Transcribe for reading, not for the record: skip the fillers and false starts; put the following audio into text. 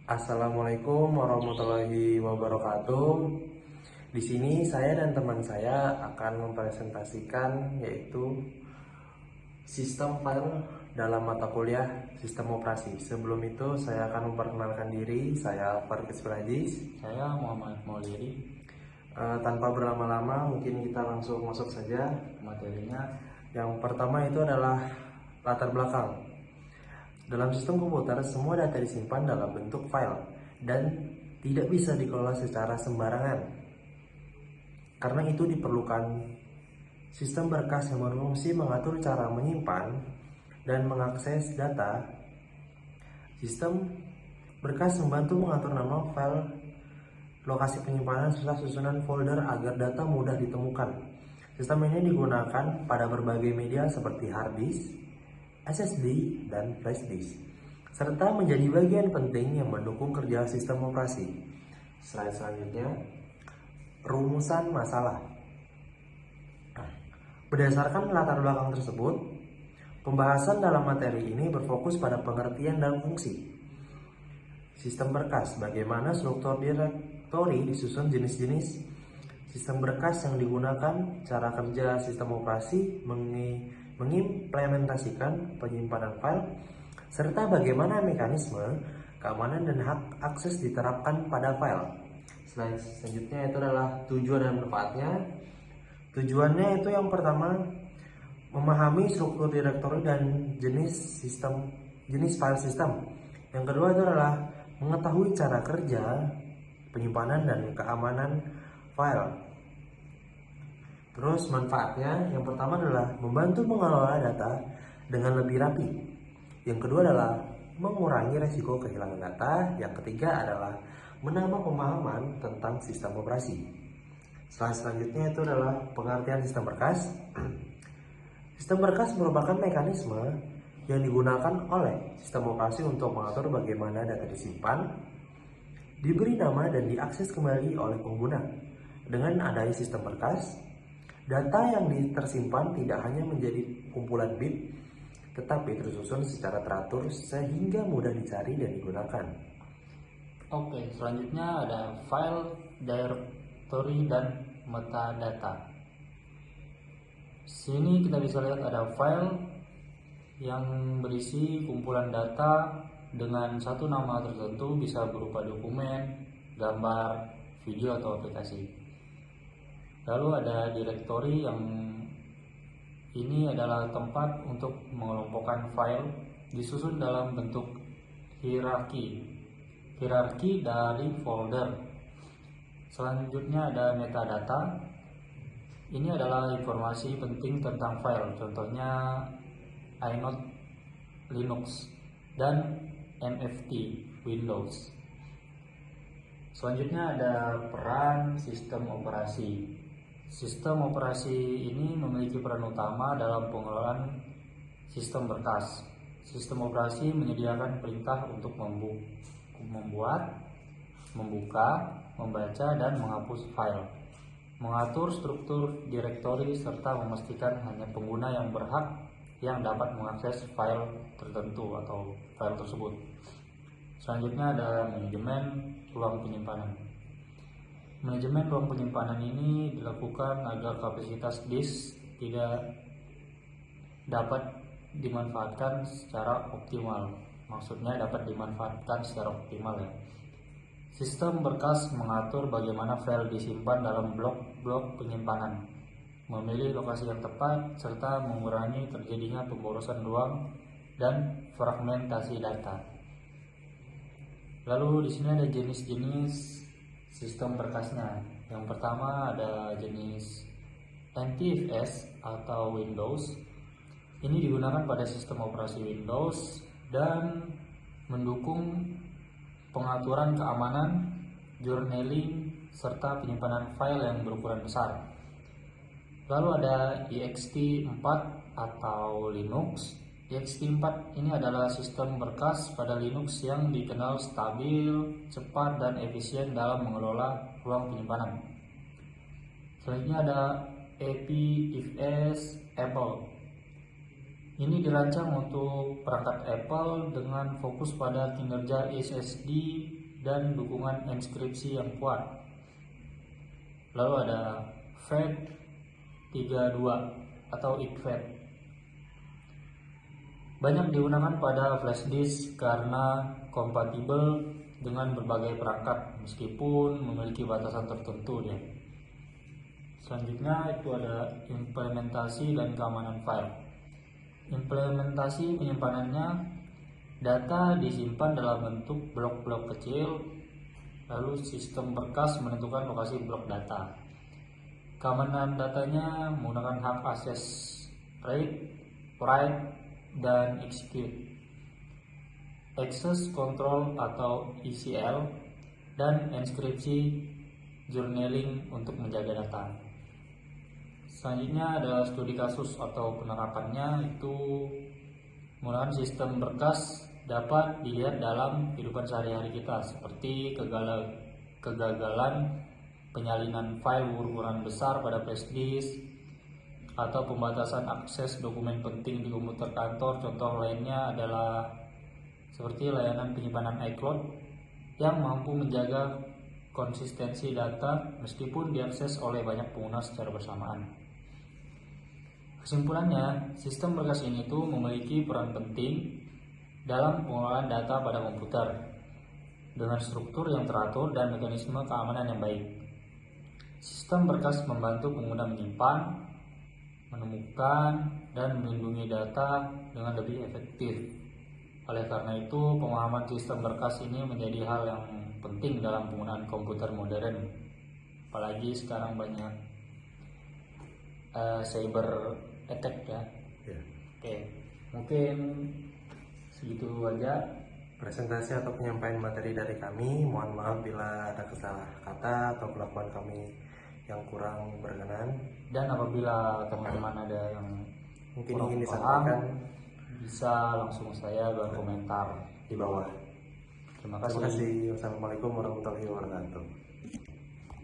Assalamualaikum warahmatullahi wabarakatuh. Di sini saya dan teman saya akan mempresentasikan yaitu sistem file dalam mata kuliah sistem operasi. Sebelum itu saya akan memperkenalkan diri. Saya Farkis Brajis. Saya Muhammad Mauliri. Tanpa berlama-lama, mungkin kita langsung masuk saja Materinya Yang pertama itu adalah latar belakang. Dalam sistem komputer, semua data disimpan dalam bentuk file dan tidak bisa dikelola secara sembarangan. Karena itu diperlukan sistem berkas yang berfungsi mengatur cara menyimpan dan mengakses data. Sistem berkas membantu mengatur nama file, lokasi penyimpanan, serta susunan folder agar data mudah ditemukan. Sistem ini digunakan pada berbagai media seperti hard disk, SSD, dan flash disk, serta menjadi bagian penting yang mendukung kerja sistem operasi. Slide selanjutnya, rumusan masalah. Berdasarkan latar belakang tersebut, pembahasan dalam materi ini berfokus pada pengertian dan fungsi sistem berkas, bagaimana struktur direktori disusun, jenis-jenis sistem berkas yang digunakan, cara kerja sistem operasi, mengimplementasikan penyimpanan file, serta bagaimana mekanisme keamanan dan hak akses diterapkan pada file. Slide selanjutnya itu adalah tujuan dan manfaatnya. Tujuannya itu yang pertama, memahami struktur direktori dan jenis file sistem. Yang kedua itu adalah mengetahui cara kerja penyimpanan dan keamanan file. Terus manfaatnya, yang pertama adalah membantu mengelola data dengan lebih rapi. Yang kedua adalah mengurangi resiko kehilangan data. Yang ketiga adalah menambah pemahaman tentang sistem operasi. Selanjutnya itu adalah pengertian sistem berkas. Sistem berkas merupakan mekanisme yang digunakan oleh sistem operasi untuk mengatur bagaimana data disimpan, diberi nama, dan diakses kembali oleh pengguna. Dengan adanya sistem berkas, data yang tersimpan tidak hanya menjadi kumpulan bit, tetapi tersusun secara teratur sehingga mudah dicari dan digunakan. Oke, selanjutnya ada file, directory, dan metadata. Sini kita bisa lihat ada file yang berisi kumpulan data dengan satu nama tertentu, bisa berupa dokumen, gambar, video, atau aplikasi. Lalu ada directory yang ini adalah tempat untuk mengelompokkan file disusun dalam bentuk hierarki dari folder. Selanjutnya ada metadata. Ini adalah informasi penting tentang file, contohnya inode Linux dan MFT Windows. Selanjutnya ada peran sistem operasi. Sistem operasi ini memiliki peran utama dalam pengelolaan sistem berkas. Sistem operasi menyediakan perintah untuk membuat, membuka, membaca, dan menghapus file, mengatur struktur direktori, serta memastikan hanya pengguna yang berhak yang dapat mengakses file tertentu atau file tersebut. Selanjutnya ada manajemen ruang penyimpanan. Manajemen ruang penyimpanan ini dilakukan agar kapasitas disk tidak dapat dimanfaatkan secara optimal. Maksudnya dapat dimanfaatkan secara optimal ya. Sistem berkas mengatur bagaimana file disimpan dalam blok-blok penyimpanan, memilih lokasi yang tepat, serta mengurangi terjadinya pemborosan ruang dan fragmentasi data. Lalu di sini ada jenis-jenis sistem berkasnya. Yang pertama ada jenis NTFS atau Windows. Ini digunakan pada sistem operasi Windows dan mendukung pengaturan keamanan, journaling, serta penyimpanan file yang berukuran besar. Lalu ada ext4 atau Linux. ext4 ini adalah sistem berkas pada Linux yang dikenal stabil, cepat, dan efisien dalam mengelola ruang penyimpanan. Selanjutnya ada epifs Apple. Ini dirancang untuk perangkat Apple dengan fokus pada kinerja SSD dan dukungan enkripsi yang kuat. Lalu ada FAT32 atau ICFAT. Banyak digunakan pada flash disk karena kompatibel dengan berbagai perangkat meskipun memiliki batasan tertentu dia. Selanjutnya itu ada implementasi dan keamanan file. Implementasi penyimpanannya, data disimpan dalam bentuk blok-blok kecil, lalu sistem berkas menentukan lokasi blok data. Keamanan datanya menggunakan hak akses read, write, dan execute, access control atau ECL, dan enkripsi journaling untuk menjaga data. Selanjutnya ada studi kasus atau penerapannya, itu menggunakan sistem berkas dapat dilihat dalam kehidupan sehari-hari kita seperti kegagalan penyalinan file berukuran besar pada flash disk atau pembatasan akses dokumen penting di komputer kantor. Contoh lainnya adalah seperti layanan penyimpanan iCloud yang mampu menjaga konsistensi data meskipun diakses oleh banyak pengguna secara bersamaan. Kesimpulannya, sistem berkas ini tuh memiliki peran penting dalam pengelolaan data pada komputer dengan struktur yang teratur dan mekanisme keamanan yang baik. Sistem berkas membantu pengguna menyimpan, menemukan, dan melindungi data dengan lebih efektif. Oleh karena itu, pemahaman sistem berkas ini menjadi hal yang penting dalam penggunaan komputer modern. Apalagi sekarang banyak cyber attack ya. Oke, mungkin segitu aja presentasi atau penyampaian materi dari kami. Mohon maaf bila ada salah kata atau kelakuan kami yang kurang berkenan. Dan apabila teman-teman ada yang Mungkin kurang ingin paham, disampaikan bisa langsung saya berkomentar di bawah. Terima Terima kasih. kasih. Wassalamualaikum warahmatullahi wabarakatuh.